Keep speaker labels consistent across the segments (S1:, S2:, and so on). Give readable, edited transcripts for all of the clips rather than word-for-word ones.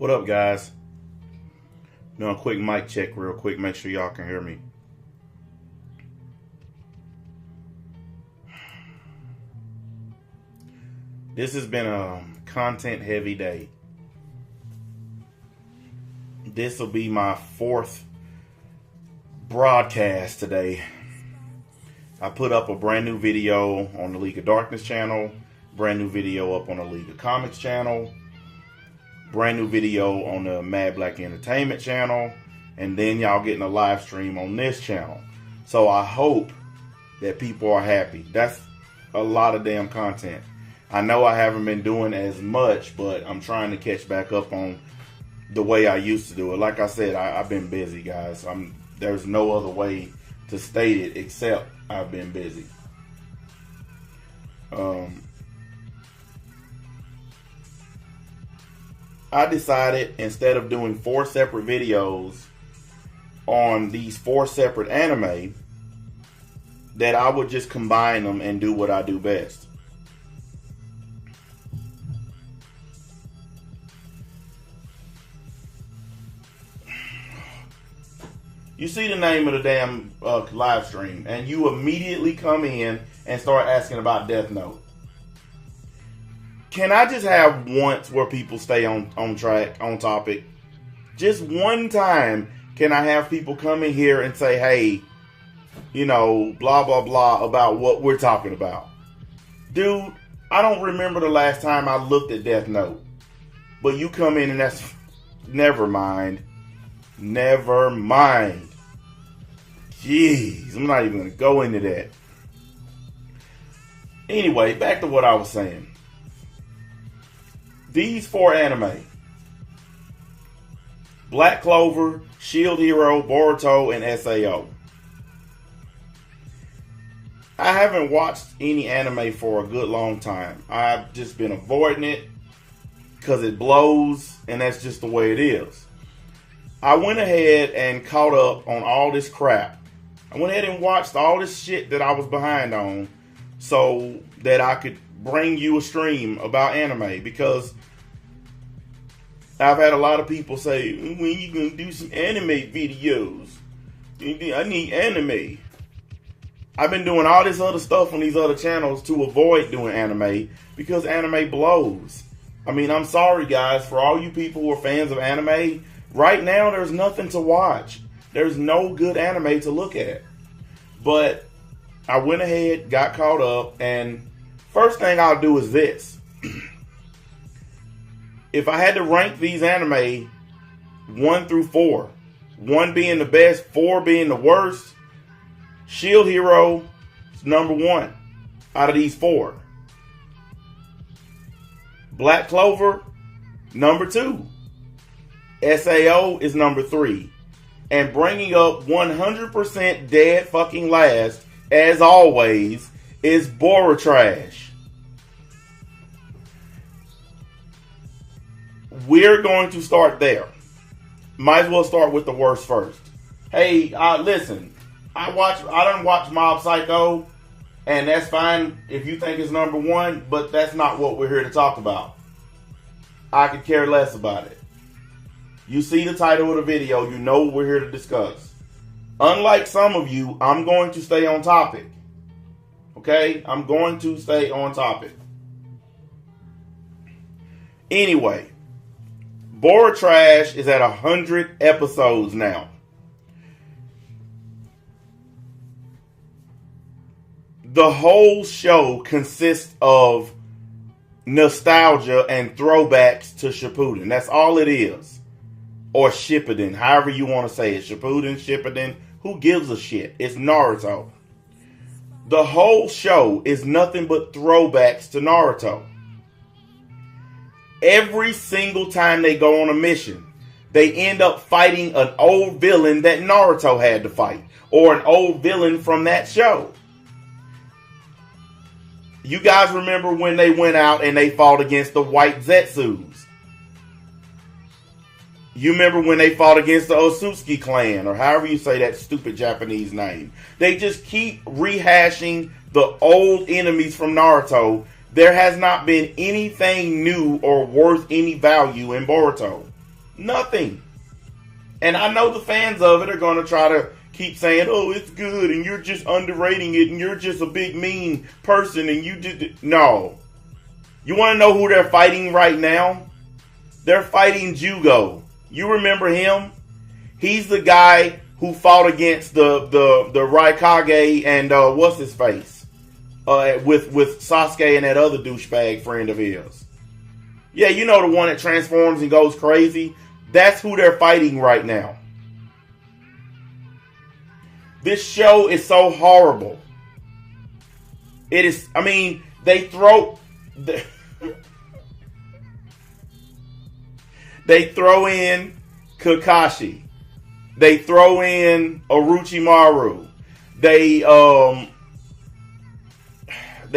S1: What up, guys? Doing a quick mic check real quick. Make sure y'all can hear me. This has been a content-heavy day. This will be my fourth broadcast today. I put up a brand new video on the League of Darkness channel, brand new video up on the League of Comics channel, brand new video on the Mad Black Entertainment channel, and then y'all getting a live stream on this channel. So I hope that people are happy. That's a lot of damn content. I know I haven't been doing as much, but I'm trying to catch back up on the way I used to do it. Like I said, I've been busy, guys. There's no other way to state it except I've been busy. I decided instead of doing 4 separate videos on these 4 separate anime, that I would just combine them and do what I do best. You see the name of the damn live stream, and you immediately come in and start asking about Death Note. Can I just have once where people stay on track, on topic? Just one time can I have people come in here and say, hey, you know, blah, blah, blah about what we're talking about. Dude, I don't remember the last time I looked at Death Note. But you come in and that's... Never mind. Never mind. Jeez, I'm not even going to go into that. Anyway, back to what I was saying. These 4 anime, Black Clover, Shield Hero, Boruto, and SAO. I haven't watched any anime for a good long time. I've just been avoiding it because it blows, and that's just the way it is. I went ahead and caught up on all this crap. I went ahead and watched all this shit that I was behind on so that I could bring you a stream about anime, because I've had a lot of people say, when you gonna do some anime videos? I need anime. I've been doing all this other stuff on these other channels to avoid doing anime because anime blows. I mean, I'm sorry guys, for all you people who are fans of anime, right now there's nothing to watch. There's no good anime to look at. But I went ahead, got caught up, and first thing I'll do is this. If I had to rank these anime 1 through 4, 1 being the best, 4 being the worst, Shield Hero is number 1 out of these 4. Black Clover, number 2. SAO is number 3. And bringing up 100% dead fucking last, as always, is Boruto. We're going to start there. Might as well start with the worst first. Hey, listen. I done watch Mob Psycho, and that's fine if you think it's number 1, but that's not what we're here to talk about. I could care less about it. You see the title of the video, you know what we're here to discuss. Unlike some of you, I'm going to stay on topic. Okay? I'm going to stay on topic. Anyway, Boruto is at 100 episodes now. The whole show consists of nostalgia and throwbacks to Shippuden. That's all it is. Or Shippuden, however you want to say it. Shippuden, Shippuden, who gives a shit? It's Naruto. The whole show is nothing but throwbacks to Naruto. Every single time they go on a mission, they end up fighting an old villain that Naruto had to fight. Or an old villain from that show. You guys remember when they went out and they fought against the White Zetsus? You remember when they fought against the Otsutsuki clan, or however you say that stupid Japanese name. They just keep rehashing the old enemies from Naruto. There has not been anything new or worth any value in Boruto. Nothing. And I know the fans of it are going to try to keep saying, oh, it's good, and you're just underrating it, and you're just a big mean person, and you did... No. You want to know who they're fighting right now? They're fighting Jugo. You remember him? He's the guy who fought against the Raikage and what's his face? With Sasuke and that other douchebag friend of his. Yeah, you know the one that transforms and goes crazy? That's who they're fighting right now. This show is so horrible. It is, I mean, they throw in Kakashi. They throw in Orochimaru. They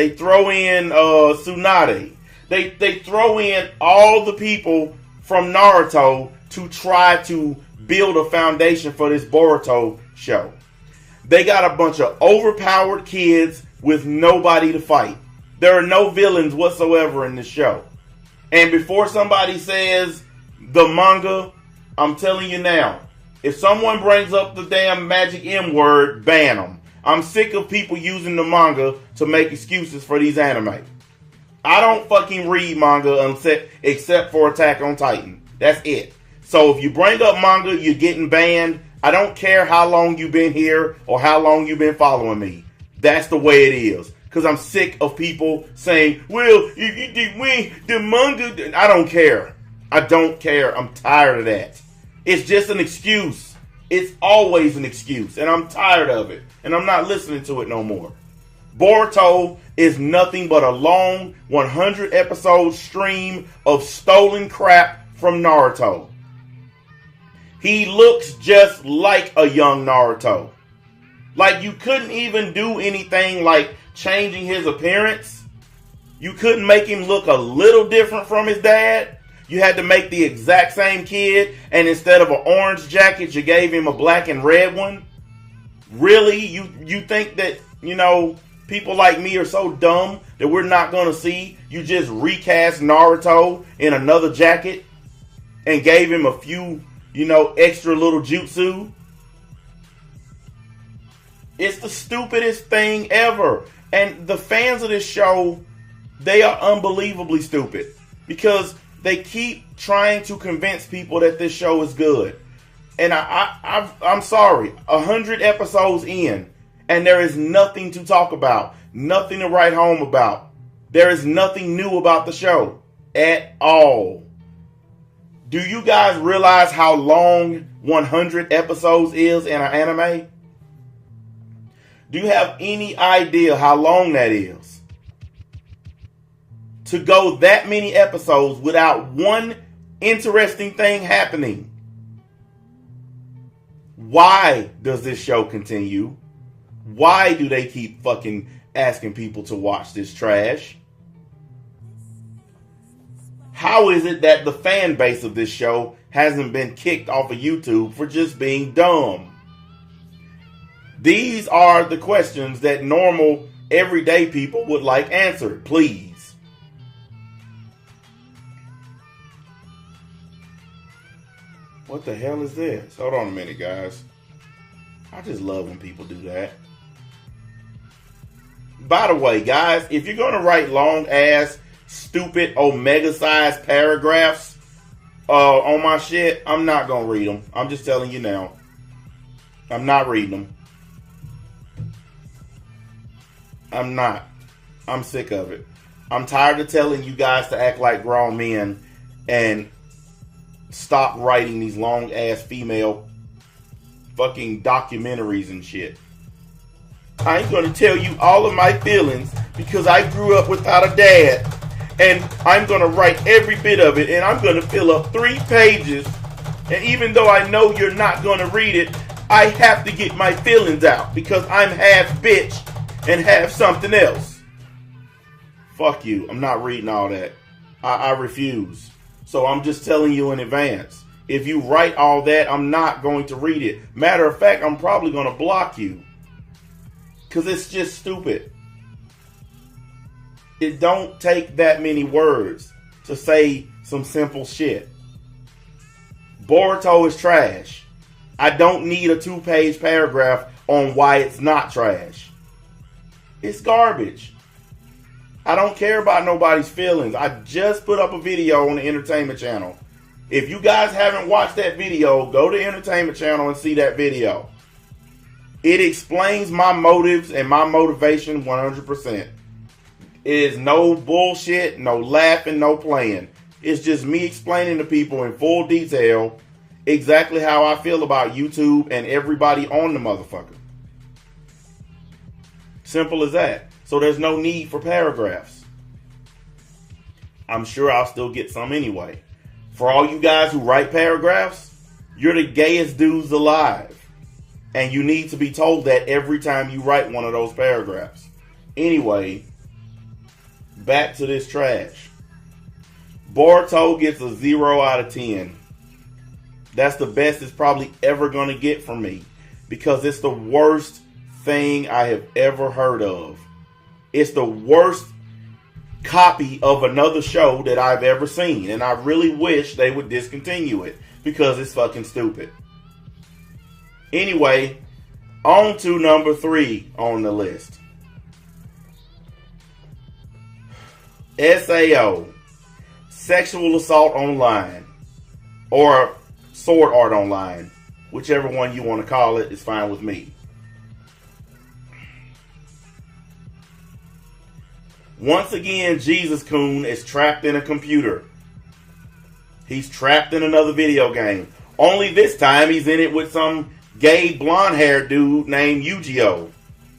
S1: throw in Tsunade. They throw in all the people from Naruto to try to build a foundation for this Boruto show. They got a bunch of overpowered kids with nobody to fight. There are no villains whatsoever in this show. And before somebody says the manga, I'm telling you now, if someone brings up the damn magic M word, ban them. I'm sick of people using the manga to make excuses for these anime. I don't fucking read manga except for Attack on Titan. That's it. So if you bring up manga, you're getting banned. I don't care how long you've been here or how long you've been following me. That's the way it is. Because I'm sick of people saying, well, if you did win the manga. I don't care. I don't care. I'm tired of that. It's just an excuse. It's always an excuse. And I'm tired of it. And I'm not listening to it no more. Boruto is nothing but a long 100 episode stream of stolen crap from Naruto. He looks just like a young Naruto. Like, you couldn't even do anything like changing his appearance. You couldn't make him look a little different from his dad. You had to make the exact same kid, and instead of an orange jacket, you gave him a black and red one. Really? You think that, you know, people like me are so dumb that we're not going to see you just recast Naruto in another jacket and gave him a few, you know, extra little jutsu? It's the stupidest thing ever. And the fans of this show, they are unbelievably stupid. Because they keep trying to convince people that this show is good. And I'm sorry, 100 episodes in, and there is nothing to talk about. Nothing to write home about. There is nothing new about the show. At all. Do you guys realize how long 100 episodes is in an anime? Do you have any idea how long that is? To go that many episodes without one interesting thing happening. Why does this show continue? Why do they keep fucking asking people to watch this trash? How is it that the fan base of this show hasn't been kicked off of YouTube for just being dumb? These are the questions that normal, everyday people would like answered, please. What the hell is this? Hold on a minute, guys. I just love when people do that. By the way, guys, if you're going to write long-ass, stupid, omega-sized paragraphs on my shit, I'm not going to read them. I'm just telling you now. I'm not reading them. I'm not. I'm sick of it. I'm tired of telling you guys to act like grown men and stop writing these long-ass female fucking documentaries and shit. I ain't going to tell you all of my feelings because I grew up without a dad. And I'm going to write every bit of it. And I'm going to fill up 3 pages. And even though I know you're not going to read it, I have to get my feelings out because I'm half bitch and half something else. Fuck you. I'm not reading all that. I refuse. So I'm just telling you in advance. If you write all that, I'm not going to read it. Matter of fact, I'm probably going to block you. Because it's just stupid. It don't take that many words to say some simple shit. Boruto is trash. I don't need a 2-page paragraph on why it's not trash. It's garbage. I don't care about nobody's feelings. I just put up a video on the entertainment channel. If you guys haven't watched that video, go to the entertainment channel and see that video. It explains my motives and my motivation 100%. It is no bullshit, no laughing, no playing. It's just me explaining to people in full detail exactly how I feel about YouTube and everybody on the motherfucker. Simple as that. So there's no need for paragraphs. I'm sure I'll still get some anyway. For all you guys who write paragraphs, you're the gayest dudes alive. And you need to be told that every time you write one of those paragraphs. Anyway, back to this trash. Boruto gets a 0 out of 10. That's the best it's probably ever going to get from me. Because it's the worst thing I have ever heard of. It's the worst copy of another show that I've ever seen. And I really wish they would discontinue it. Because it's fucking stupid. Anyway, on to number 3 on the list. SAO. Sexual Assault Online. Or Sword Art Online. Whichever one you want to call it is fine with me. Once again, Jesus-kun is trapped in a computer. He's trapped in another video game. Only this time he's in it with some gay blonde-haired dude named Yu-Gi-Oh!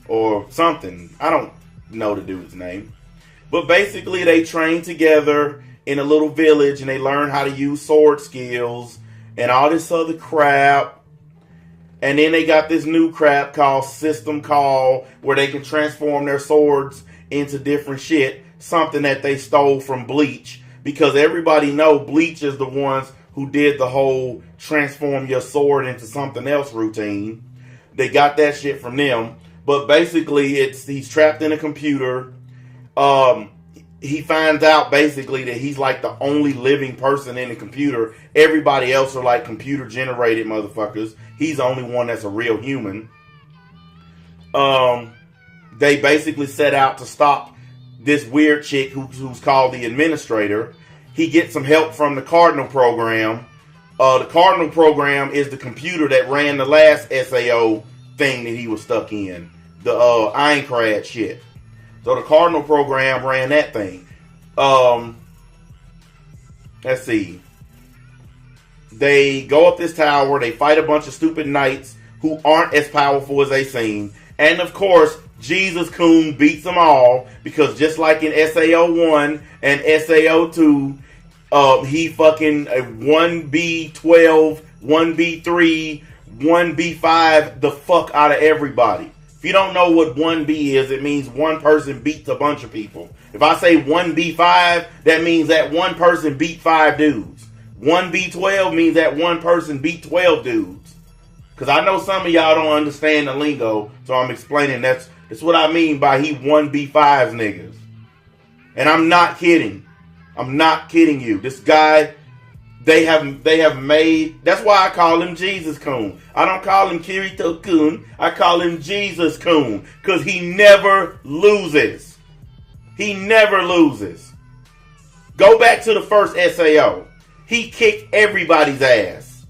S1: Or something. I don't know the dude's name. But basically they train together in a little village and they learn how to use sword skills and all this other crap. And then they got this new crap called System Call where they can transform their swords into different shit. Something that they stole from Bleach. Because everybody know Bleach is the ones who did the whole transform your sword into something else routine. They got that shit from them. But basically he's trapped in a computer. He finds out basically that he's like the only living person in the computer. Everybody else are like computer generated motherfuckers. He's the only one that's a real human. They basically set out to stop this weird chick who's called the administrator. He gets some help from the Cardinal program. The Cardinal program is the computer that ran the last SAO thing that he was stuck in. The Aincrad shit. So the Cardinal program ran that thing. Let's see. They go up this tower. They fight a bunch of stupid knights who aren't as powerful as they seem. And of course, Jesus-kun beats them all. Because just like in SAO 1 and SAO 2, he fucking 1B12, 1B3, 1B5 the fuck out of everybody. If you don't know what 1B is, it means one person beats a bunch of people. If I say 1B5, that means that one person beat 5 dudes. 1B12 means that one person beat 12 dudes. Because I know some of y'all don't understand the lingo, so I'm explaining that's what I mean by he 1B5s niggas. And I'm not kidding. I'm not kidding you. This guy, they have made, that's why I call him Jesus-kun. I don't call him Kirito-kun. I call him Jesus-kun. Because he never loses. He never loses. Go back to the first SAO. He kicked everybody's ass.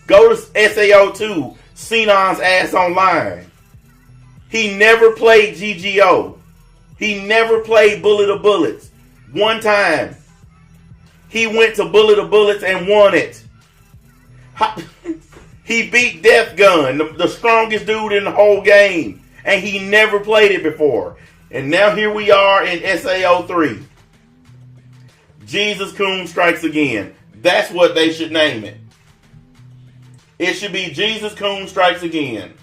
S1: Go to SAO 2. Sinon's ass online. He never played GGO. He never played Bullet of Bullets. One time. He went to Bullet of Bullets and won it. He beat Death Gun, the strongest dude in the whole game. And he never played it before. And now here we are in SAO 3. Jesus-kun strikes again. That's what they should name it. It should be Jesus-kun strikes again.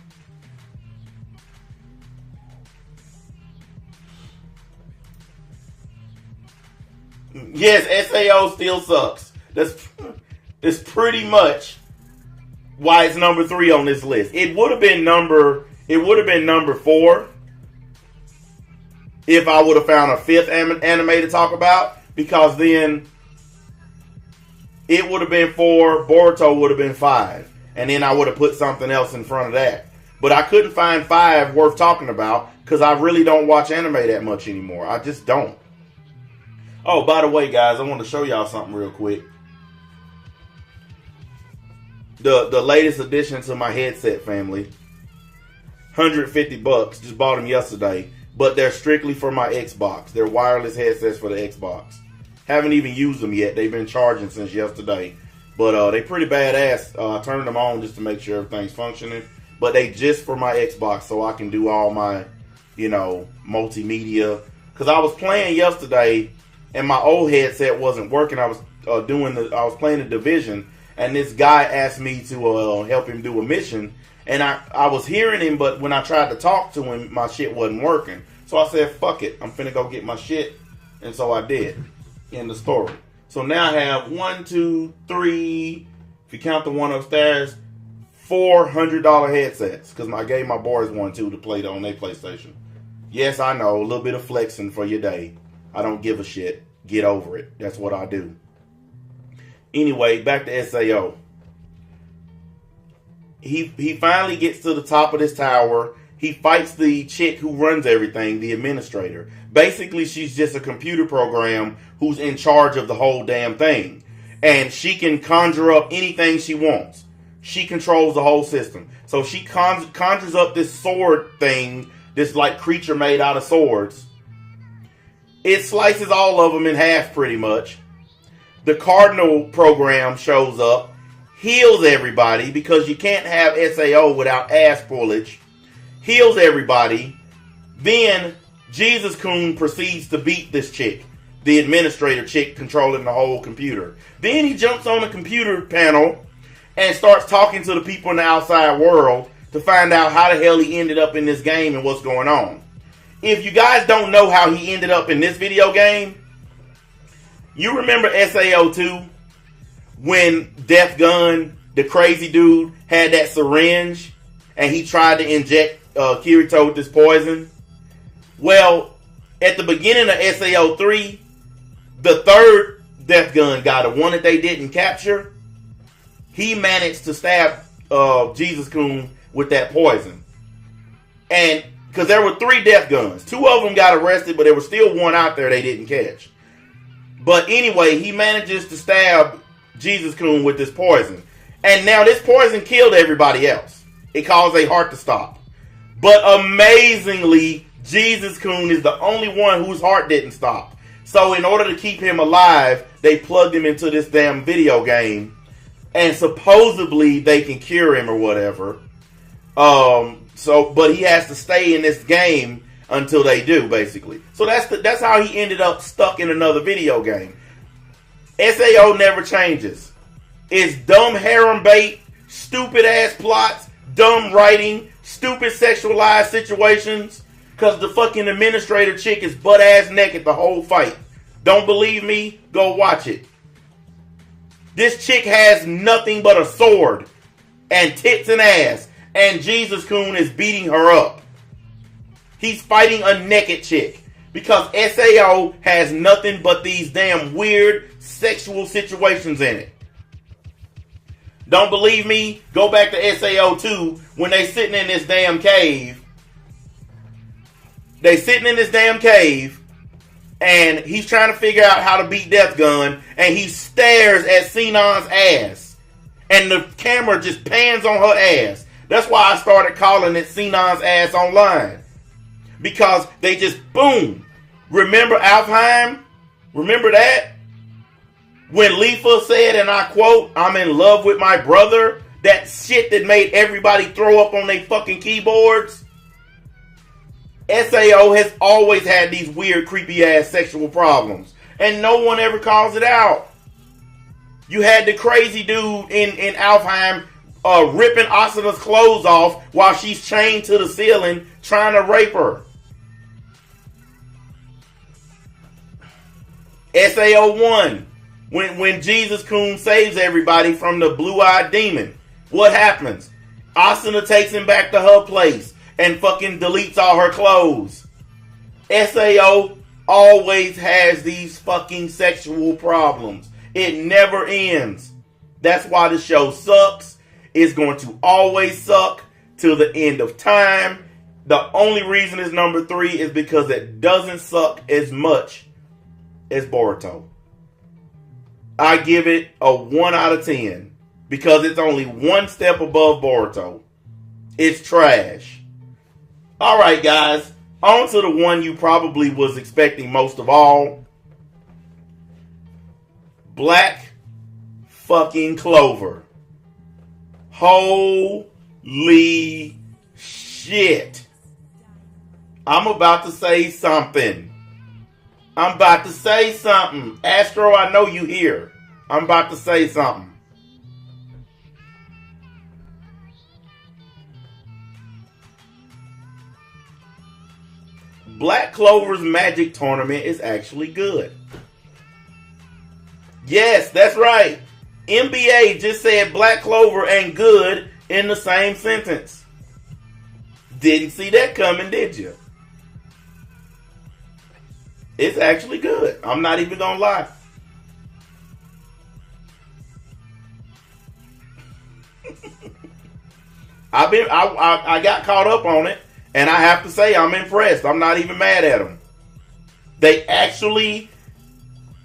S1: Yes, SAO still sucks. That's pretty much why it's number 3 on this list. It would have been number 4 if I would have found a 5th anime to talk about, because then It would have been 4. Boruto would have been 5. And then I would have put something else in front of that. But I couldn't find 5 worth talking about because I really don't watch anime that much anymore. I just don't. Oh, by the way, guys, I want to show y'all something real quick. The latest addition to my headset family. $150. Just bought them yesterday. But they're strictly for my Xbox. They're wireless headsets for the Xbox. Haven't even used them yet. They've been charging since yesterday. But they pretty badass. I turned them on just to make sure everything's functioning. But they just for my Xbox so I can do all my, multimedia. Because I was playing yesterday and my old headset wasn't working. I was playing the Division. And this guy asked me to help him do a mission. And I was hearing him, but when I tried to talk to him, my shit wasn't working. So I said, fuck it. I'm finna go get my shit. And so I did. In the story. So now I have 1, 2, 3, if you count the one upstairs, $400 headsets. Because I gave my boys one too to play on their PlayStation. Yes, I know. A little bit of flexing for your day. I don't give a shit. Get over it. That's what I do. Anyway, back to SAO. He finally gets to the top of this tower. He fights the chick who runs everything, the administrator. Basically, she's just a computer program who's in charge of the whole damn thing. And she can conjure up anything she wants. She controls the whole system. So she conjures up this sword thing, this like creature made out of swords. It slices all of them in half pretty much. The Cardinal program shows up. Heals everybody because you can't have SAO without ass pullage. Heals everybody. Then Jesus-kun proceeds to beat this chick. The administrator chick controlling the whole computer. Then he jumps on the computer panel and starts talking to the people in the outside world to find out how the hell he ended up in this game and what's going on. If you guys don't know how he ended up in this video game, you remember SAO 2? When Death Gun, the crazy dude, had that syringe and he tried to inject Kirito with this poison. Well, at the beginning of SAO 3, the third Death Gun guy, the one that they didn't capture, he managed to stab Jesus-kun with that poison. And because there were 3 Death Guns. 2 of them got arrested, but there was still one out there they didn't catch. But anyway, he manages to stab Jesus-kun with this poison. And now this poison killed everybody else. It caused their heart to stop. But amazingly, Jesus-kun is the only one whose heart didn't stop. So in order to keep him alive, they plugged him into this damn video game. And supposedly they can cure him or whatever. But he has to stay in this game until they do, basically. So that's how he ended up stuck in another video game. SAO never changes. It's dumb harem bait, stupid ass plots, dumb writing, stupid sexualized situations. Because the fucking administrator chick is butt ass naked the whole fight. Don't believe me? Go watch it. This chick has nothing but a sword and tits and ass. And Jesus-kun is beating her up. He's fighting a naked chick. Because SAO has nothing but these damn weird sexual situations in it. Don't believe me? Go back to SAO 2 when they sitting in this damn cave. They sitting in this damn cave and he's trying to figure out how to beat Death Gun and he stares at Sinan's ass. And the camera just pans on her ass. That's why I started calling it Sinan's ass online. Because they just boom. Remember Alfheim? Remember that? When Leafa said, and I quote, "I'm in love with my brother." That shit that made everybody throw up on their fucking keyboards. SAO has always had these weird, creepy ass sexual problems. And no one ever calls it out. You had the crazy dude in Alfheim ripping Asuna's clothes off while she's chained to the ceiling trying to rape her. SAO 1, when Jesus-kun saves everybody from the blue-eyed demon, what happens? Asuna takes him back to her place and fucking deletes all her clothes. SAO always has these fucking sexual problems. It never ends. That's why the show sucks. It's going to always suck till the end of time. The only reason it's number 3 is because it doesn't suck as much as Boruto. I give it a 1 out of 10 because it's only one step above Boruto. It's trash. Alright guys, on to the one you probably was expecting most of all. Black fucking Clover. Holy shit. I'm about to say something. Astro, I know you here. I'm about to say something. Black Clover's Magic Tournament is actually good. Yes, that's right. NBA just said Black Clover and good in the same sentence. Didn't see that coming, did you? It's actually good. I'm not even gonna lie. I got caught up on it, and I have to say I'm impressed. I'm not even mad at them. They actually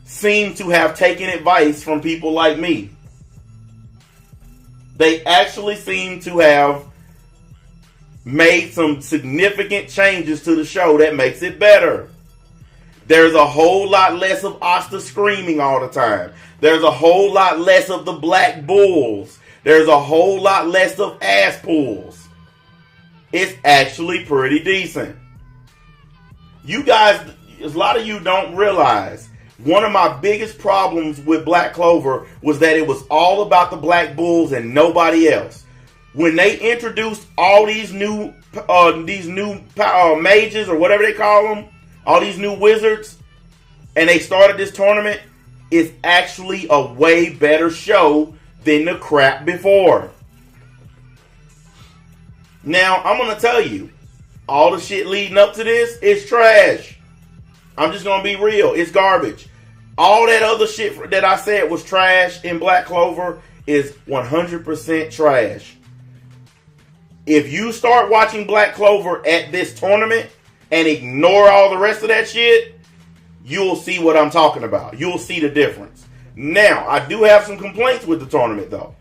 S1: seem to have taken advice from people like me. They actually seem to have made some significant changes to the show that makes it better. There's a whole lot less of Asta screaming all the time. There's a whole lot less of the black bulls. There's a whole lot less of ass pulls. It's actually pretty decent. You guys, a lot of you don't realize, one of my biggest problems with Black Clover was that it was all about the black bulls and nobody else. When they introduced all these new mages or whatever they call them, all these new wizards, and they started this tournament, it's actually a way better show than the crap before. Now, I'm going to tell you, all the shit leading up to this is trash. I'm just going to be real. It's garbage. All that other shit that I said was trash in Black Clover is 100% trash. If you start watching Black Clover at this tournament and ignore all the rest of that shit, you'll see what I'm talking about. You'll see the difference. Now, I do have some complaints with the tournament, though.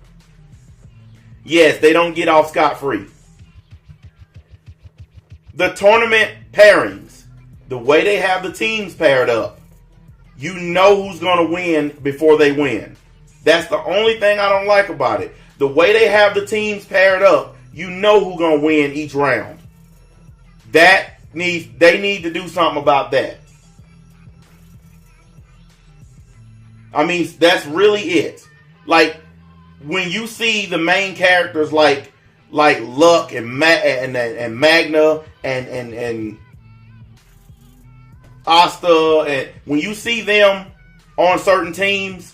S1: Yes, they don't get off scot-free. The tournament pairings, the way they have the teams paired up, you know who's going to win before they win. That's the only thing I don't like about it. The way they have the teams paired up, you know who's going to win each round. They need to do something about that. I mean, that's really it. Like, when you see the main characters like Luck and Magna and Asta, and when you see them on certain teams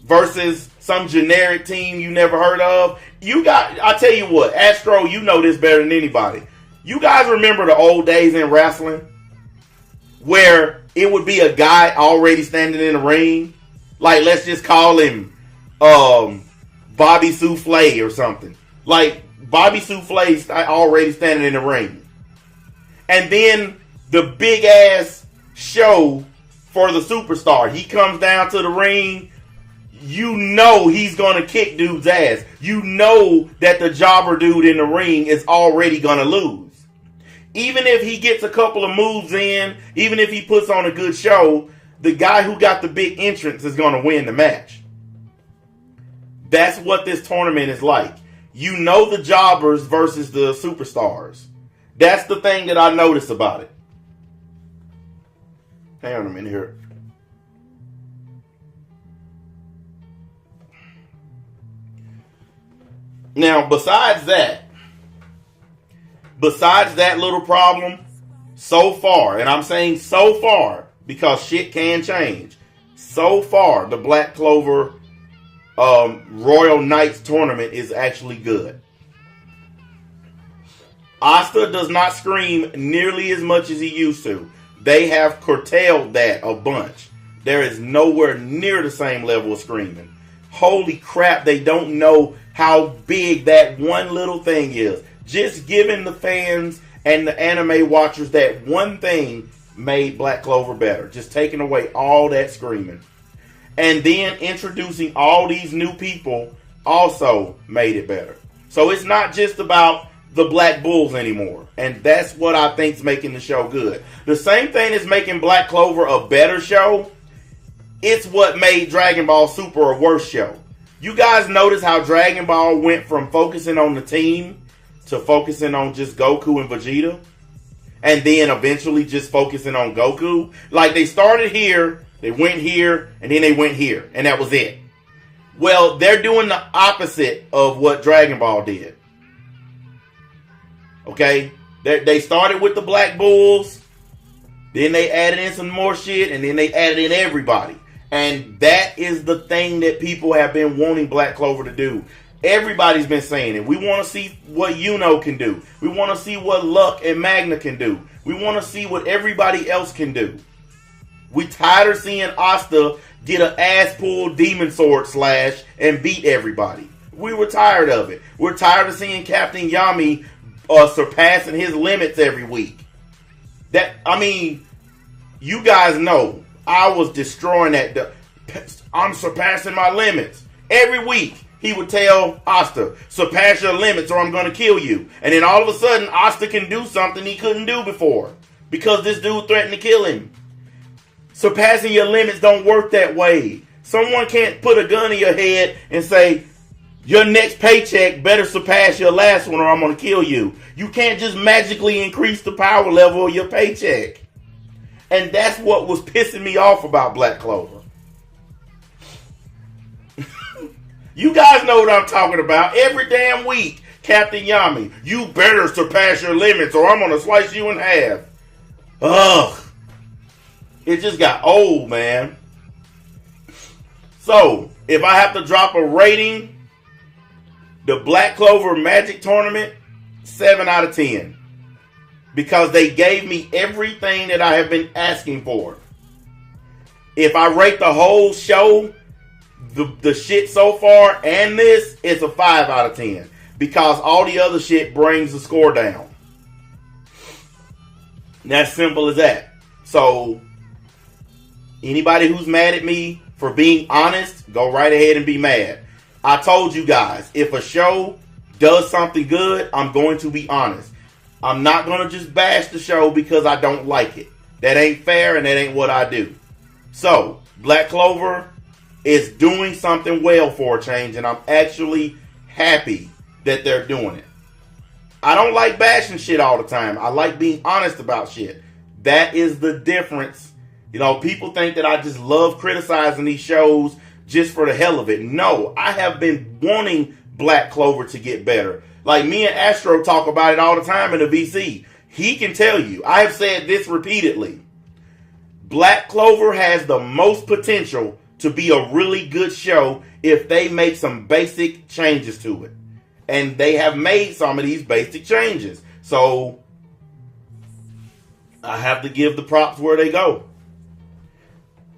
S1: versus some generic team you never heard of, I tell you what, Astro, you know this better than anybody. You guys remember the old days in wrestling where it would be a guy already standing in the ring? Like, let's just call him Bobby Souffle or something. Like, Bobby Souffle already standing in the ring. And then the big ass show for the superstar. He comes down to the ring. You know he's going to kick dude's ass. You know that the jobber dude in the ring is already going to lose. Even if he gets a couple of moves in, even if he puts on a good show, the guy who got the big entrance is going to win the match. That's what this tournament is like. You know the jobbers versus the superstars. That's the thing that I noticed about it. Hang on a minute here. Now, besides that little problem, so far, and I'm saying so far because shit can change, so far the Black Clover Royal Knights tournament is actually good. Asta does not scream nearly as much as he used to. They have curtailed that a bunch. there is nowhere near the same level of screaming. Holy crap, they don't know how big that one little thing is. Just giving the fans and the anime watchers that one thing made Black Clover better. Just taking away all that screaming. And then introducing all these new people also made it better. So it's not just about the Black Bulls anymore. And that's what I think is making the show good. The same thing is making Black Clover a better show. It's what made Dragon Ball Super a worse show. You guys notice how Dragon Ball went from focusing on the team to focusing on just Goku and Vegeta? And then eventually just focusing on Goku? Like they started here, they went here, and then they went here. And that was it. Well, they're doing the opposite of what Dragon Ball did. Okay? They started with the Black Bulls. Then they added in some more shit. And then they added in everybody. And that is the thing that people have been wanting Black Clover to do. Everybody's been saying it. We want to see what Yuno can do. We want to see what Luck and Magna can do. We want to see what everybody else can do. We tired of seeing Asta get an ass-pulled demon sword slash and beat everybody. We were tired of it. We're tired of seeing Captain Yami surpassing his limits every week. You guys know I was destroying that. I'm surpassing my limits. Every week he would tell Asta, surpass your limits or I'm going to kill you. And then all of a sudden Asta can do something he couldn't do before. Because this dude threatened to kill him. Surpassing your limits don't work that way. Someone can't put a gun in your head and say, your next paycheck better surpass your last one or I'm going to kill you. You can't just magically increase the power level of your paycheck. And that's what was pissing me off about Black Clover. You guys know what I'm talking about. Every damn week, Captain Yami, you better surpass your limits or I'm going to slice you in half. Ugh. It just got old, man. So, if I have to drop a rating, the Black Clover Magic Tournament, 7 out of 10. Because they gave me everything that I have been asking for. If I rate the whole show, the shit so far and this, it's a 5 out of 10. Because all the other shit brings the score down. That's simple as that. So, anybody who's mad at me for being honest, go right ahead and be mad. I told you guys, if a show does something good, I'm going to be honest. I'm not going to just bash the show because I don't like it. That ain't fair and that ain't what I do. So, Black Clover is doing something well for a change and I'm actually happy that they're doing it. I don't like bashing shit all the time. I like being honest about shit. That is the difference. You know, people think that I just love criticizing these shows just for the hell of it. No, I have been wanting Black Clover to get better. Like me and Astro talk about it all the time in the VC. He can tell you. I have said this repeatedly. Black Clover has the most potential to be a really good show if they make some basic changes to it. And they have made some of these basic changes. So, I have to give the props where they go.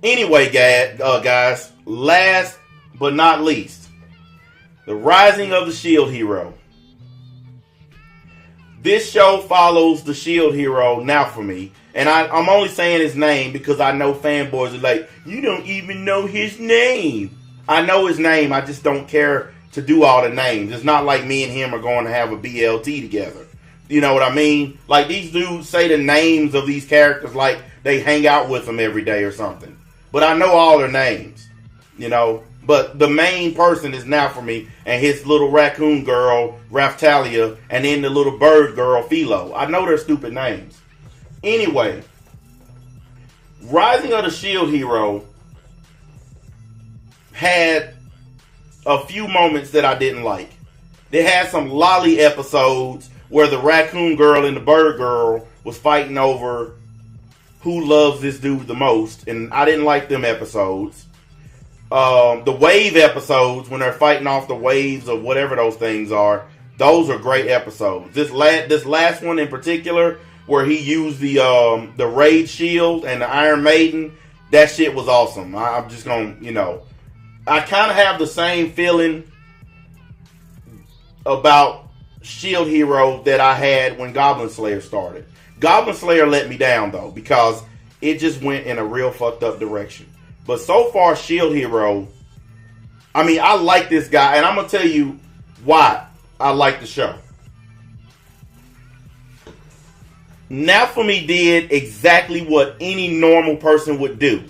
S1: Anyway, guys, last but not least, the Rising of the Shield Hero. This show follows the Shield Hero now for me. And I'm only saying his name because I know fanboys are like, you don't even know his name. I know his name, I just don't care to do all the names. It's not like me and him are going to have a BLT together. You know what I mean? Like these dudes say the names of these characters like they hang out with them every day or something. But I know all their names, you know. But the main person is now for me, and his little raccoon girl, Raftalia, and then the little bird girl, Philo. I know their stupid names. Anyway, Rising of the Shield Hero had a few moments that I didn't like. They had some lolly episodes where the raccoon girl and the bird girl was fighting over who loves this dude the most, and I didn't like them episodes. The wave episodes, when they're fighting off the waves of whatever those things are, those are great episodes. This last one in particular, where he used the Raid Shield and the Iron Maiden, That shit was awesome. I'm just gonna, I kind of have the same feeling about Shield Hero that I had when Goblin Slayer started. Goblin Slayer let me down though, because it just went in a real fucked up direction. But so far, Shield Hero, I like this guy, and I'm gonna tell you why I like the show. Naofumi did exactly what any normal person would do.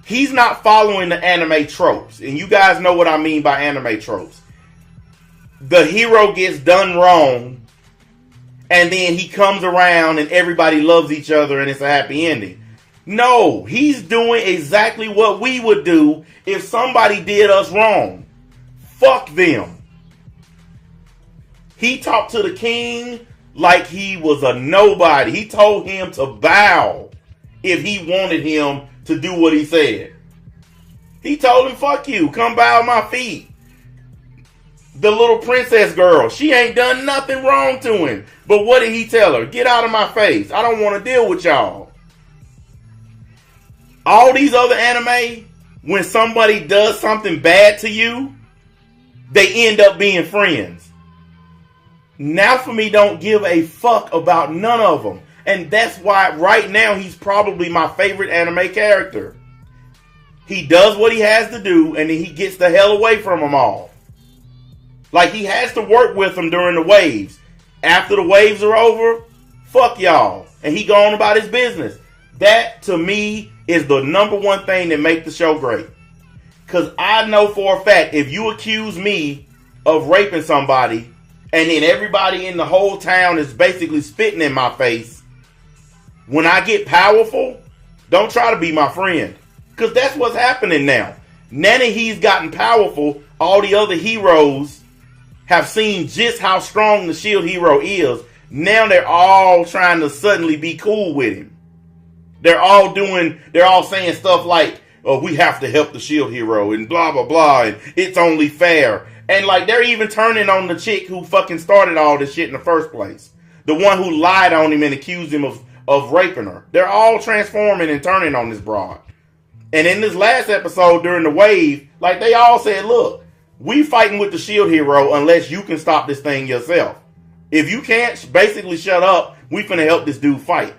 S1: He's not following the anime tropes, and you guys know what I mean by anime tropes. The hero gets done wrong, and then he comes around and everybody loves each other and it's a happy ending. No, he's doing exactly what we would do if somebody did us wrong. Fuck them. He talked to the king like he was a nobody. He told him to bow if he wanted him to do what he said. He told him, fuck you, come bow at my feet. The little princess girl, she ain't done nothing wrong to him. But what did he tell her? Get out of my face. I don't want to deal with y'all. All these other anime, when somebody does something bad to you, they end up being friends. Naofumi don't give a fuck about none of them. And that's why right now he's probably my favorite anime character. He does what he has to do and then he gets the hell away from them all. Like he has to work with them during the waves. After the waves are over, fuck y'all. And he go on about his business. That to me is the number one thing that makes the show great. Because I know for a fact if you accuse me of raping somebody and then everybody in the whole town is basically spitting in my face, when I get powerful, don't try to be my friend. Because that's what's happening now. Now that he's gotten powerful, all the other heroes have seen just how strong the Shield Hero is. Now they're all trying to suddenly be cool with him. They're all saying stuff like, oh, we have to help the Shield Hero and blah, blah, blah, and it's only fair. And like they're even turning on the chick who fucking started all this shit in the first place. The one who lied on him and accused him of raping her. They're all transforming and turning on this broad. And in this last episode during the wave, like they all said, look, we fighting with the Shield Hero unless you can stop this thing yourself. If you can't basically shut up, we finna help this dude fight.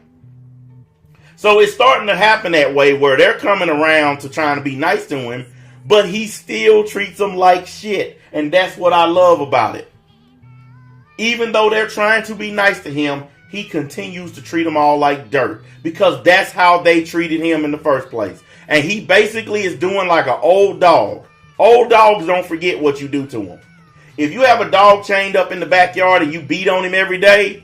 S1: So it's starting to happen that way where they're coming around to trying to be nice to him, but he still treats them like shit. And that's what I love about it. Even though they're trying to be nice to him, he continues to treat them all like dirt. Because that's how they treated him in the first place. And he basically is doing like an old dog. Old dogs don't forget what you do to them. If you have a dog chained up in the backyard and you beat on him every day,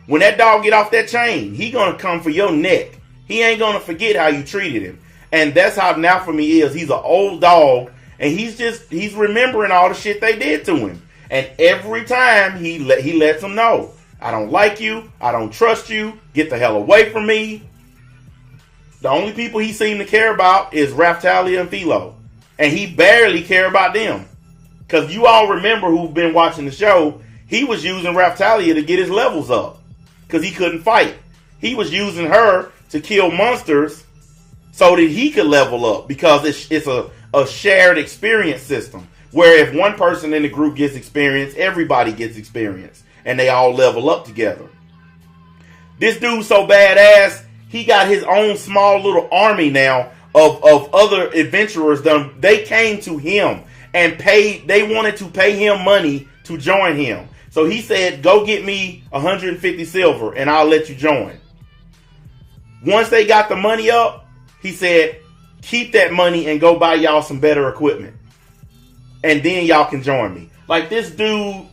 S1: when that dog get off that chain, he gonna come for your neck. He ain't gonna forget how you treated him. And that's how Naofumi is. He's an old dog. And he's remembering all the shit they did to him. And every time he lets them know, I don't like you. I don't trust you. Get the hell away from me. The only people he seemed to care about is Raftalia and Philo. And he barely care about them. Because you all remember who've been watching the show, he was using Raftalia to get his levels up. Because he couldn't fight. He was using her to kill monsters so that he could level up. Because it's a shared experience system. Where if one person in the group gets experience, everybody gets experience. And they all level up together. This dude's so badass, he got his own small little army now of other adventurers. They came to him and they wanted to pay him money to join him. So he said, go get me 150 silver and I'll let you join. Once they got the money up, he said, keep that money and go buy y'all some better equipment. And then y'all can join me. Like this dude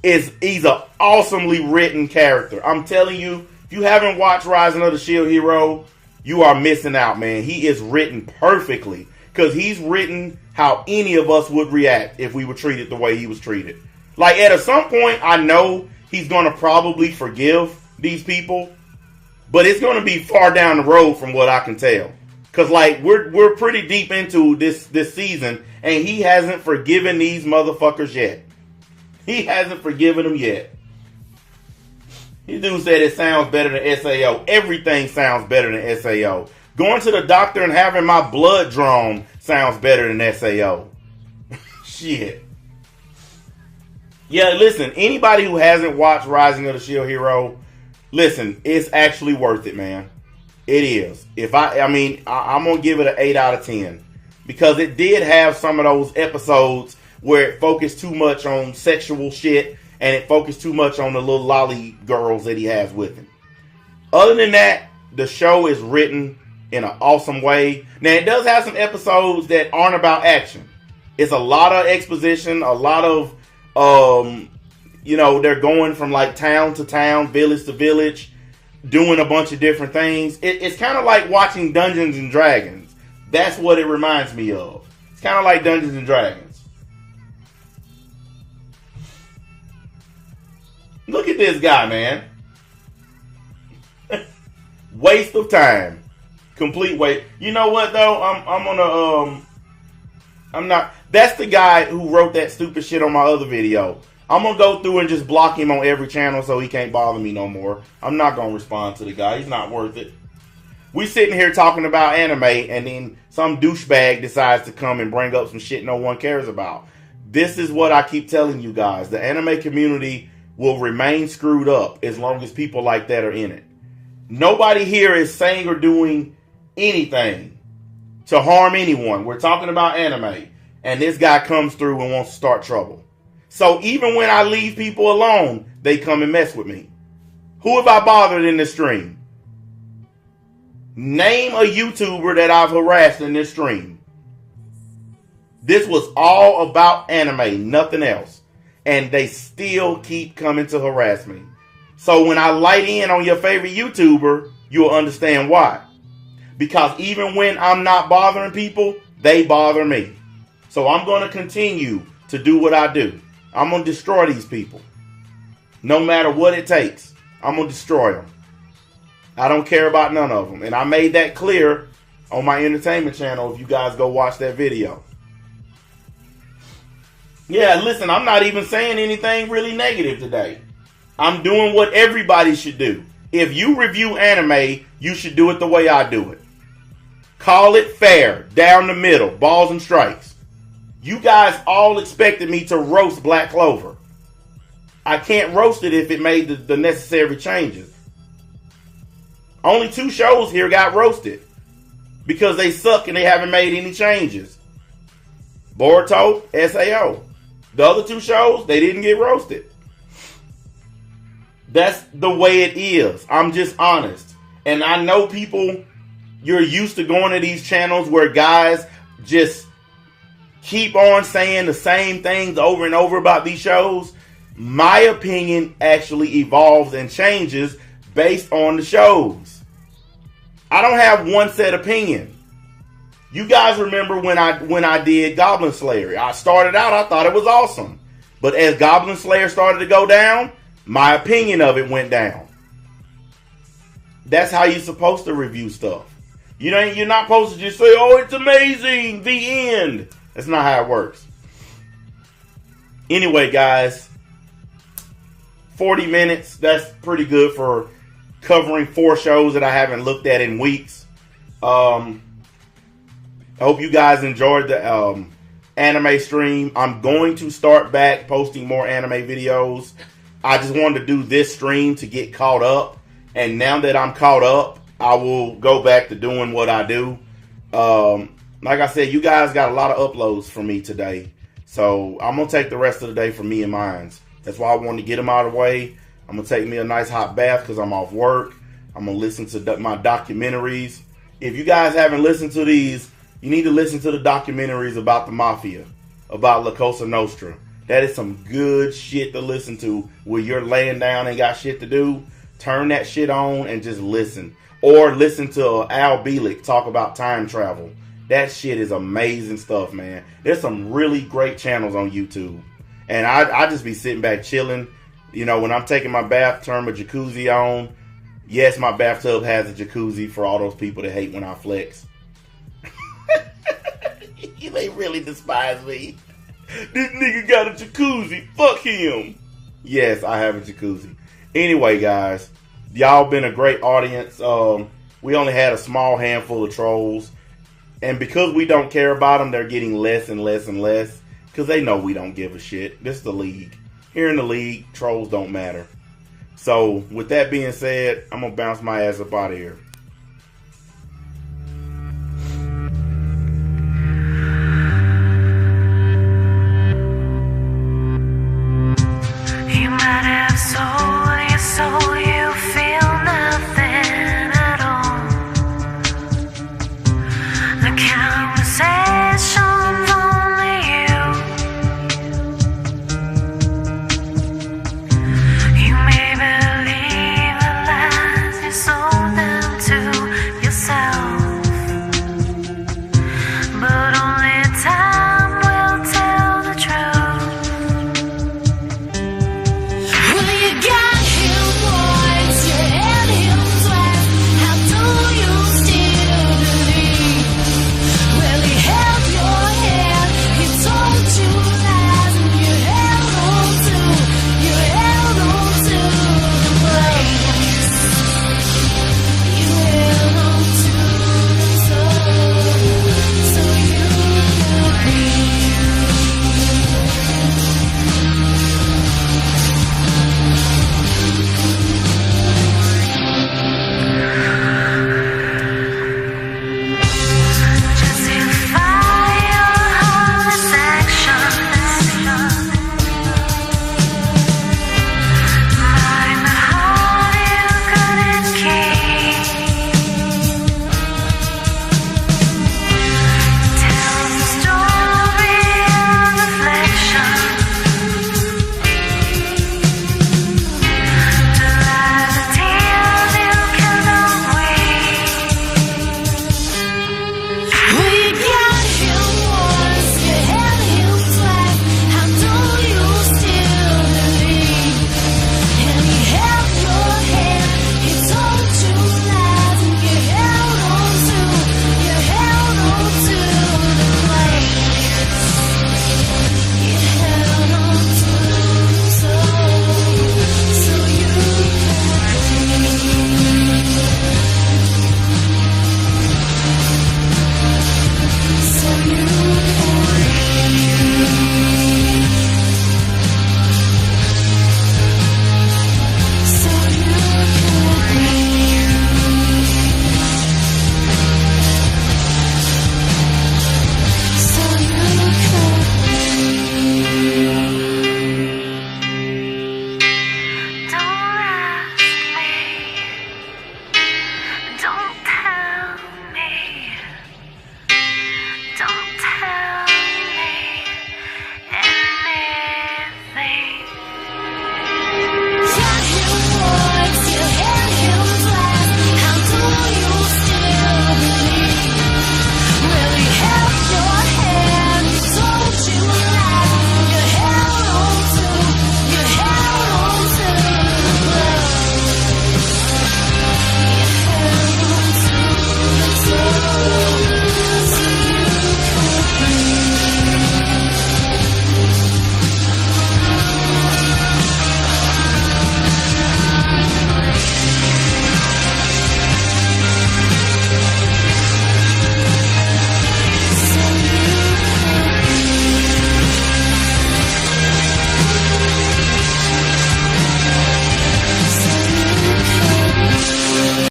S1: he's an awesomely written character. I'm telling you, if you haven't watched Rising of the Shield Hero, you are missing out, man. He is written perfectly. Because he's written how any of us would react if we were treated the way he was treated. Like at some point, I know he's going to probably forgive these people. But it's going to be far down the road from what I can tell. Because like we're pretty deep into this season. And he hasn't forgiven these motherfuckers yet. He hasn't forgiven them yet. This dude said it sounds better than SAO. Everything sounds better than SAO. Going to the doctor and having my blood drawn sounds better than SAO. Shit. Yeah, listen, anybody who hasn't watched Rising of the Shield Hero, listen, it's actually worth it, man. It is. I'm going to give it an 8 out of 10. Because it did have some of those episodes where it focused too much on sexual shit and it focused too much on the little lolly girls that he has with him. Other than that, the show is written in an awesome way. Now, it does have some episodes that aren't about action. It's a lot of exposition, a lot of, they're going from like town to town, village to village, doing a bunch of different things. It's kind of like watching Dungeons and Dragons. That's what it reminds me of. It's kind of like Dungeons and Dragons. Look at this guy, man. Waste of time. Complete waste. You know what though? I'm not. That's the guy who wrote that stupid shit on my other video. I'm gonna go through and just block him on every channel so he can't bother me no more. I'm not gonna respond to the guy. He's not worth it. We sitting here talking about anime and then some douchebag decides to come and bring up some shit no one cares about. This is what I keep telling you guys. The anime community will remain screwed up as long as people like that are in it. Nobody here is saying or doing anything to harm anyone. We're talking about anime. And this guy comes through and wants to start trouble. So even when I leave people alone, they come and mess with me. Who have I bothered in this stream? Name a YouTuber that I've harassed in this stream. This was all about anime, nothing else. And they still keep coming to harass me. So when I light in on your favorite YouTuber, you'll understand why. Because even when I'm not bothering people, they bother me. So I'm going to continue to do what I do. I'm going to destroy these people. No matter what it takes. I'm going to destroy them. I don't care about none of them. And I made that clear on my entertainment channel if you guys go watch that video. Yeah, listen, I'm not even saying anything really negative today. I'm doing what everybody should do. If you review anime, you should do it the way I do it. Call it fair, down the middle, balls and strikes. You guys all expected me to roast Black Clover. I can't roast it if it made the necessary changes. Only 2 shows here got roasted because they suck and they haven't made any changes. Boruto, SAO. The other 2 shows, they didn't get roasted. That's the way it is. I'm just honest. And I know people, you're used to going to these channels where guys just keep on saying the same things over and over about these shows. My opinion actually evolves and changes based on the shows. I don't have one set opinion. You guys remember when I did Goblin Slayer. I started out, I thought it was awesome. But as Goblin Slayer started to go down, my opinion of it went down. That's how you're supposed to review stuff. You're not supposed to just say, oh, it's amazing, the end. That's not how it works. Anyway, guys, 40 minutes, that's pretty good for covering 4 shows that I haven't looked at in weeks. I hope you guys enjoyed the anime stream. I'm going to start back posting more anime videos. I just wanted to do this stream to get caught up. And now that I'm caught up, I will go back to doing what I do. Like I said, you guys got a lot of uploads from me today. So I'm going to take the rest of the day for me and mine. That's why I wanted to get them out of the way. I'm going to take me a nice hot bath because I'm off work. I'm going to listen to my documentaries. If you guys haven't listened to these, you need to listen to the documentaries about the Mafia, about La Cosa Nostra. That is some good shit to listen to when you're laying down and got shit to do. Turn that shit on and just listen. Or listen to Al Bielek talk about time travel. That shit is amazing stuff, man. There's some really great channels on YouTube. And I just be sitting back chilling. You know, when I'm taking my bath, turn my jacuzzi on. Yes, my bathtub has a jacuzzi for all those people that hate when I flex. They really despise me. This nigga got a jacuzzi. Fuck him. Yes, I have a jacuzzi. Anyway, guys, y'all been a great audience. We only had a small handful of trolls. And because we don't care about them, they're getting less and less and less. Because they know we don't give a shit. This is the league. Here in the league, trolls don't matter. So, with that being said, I'm going to bounce my ass up out of here.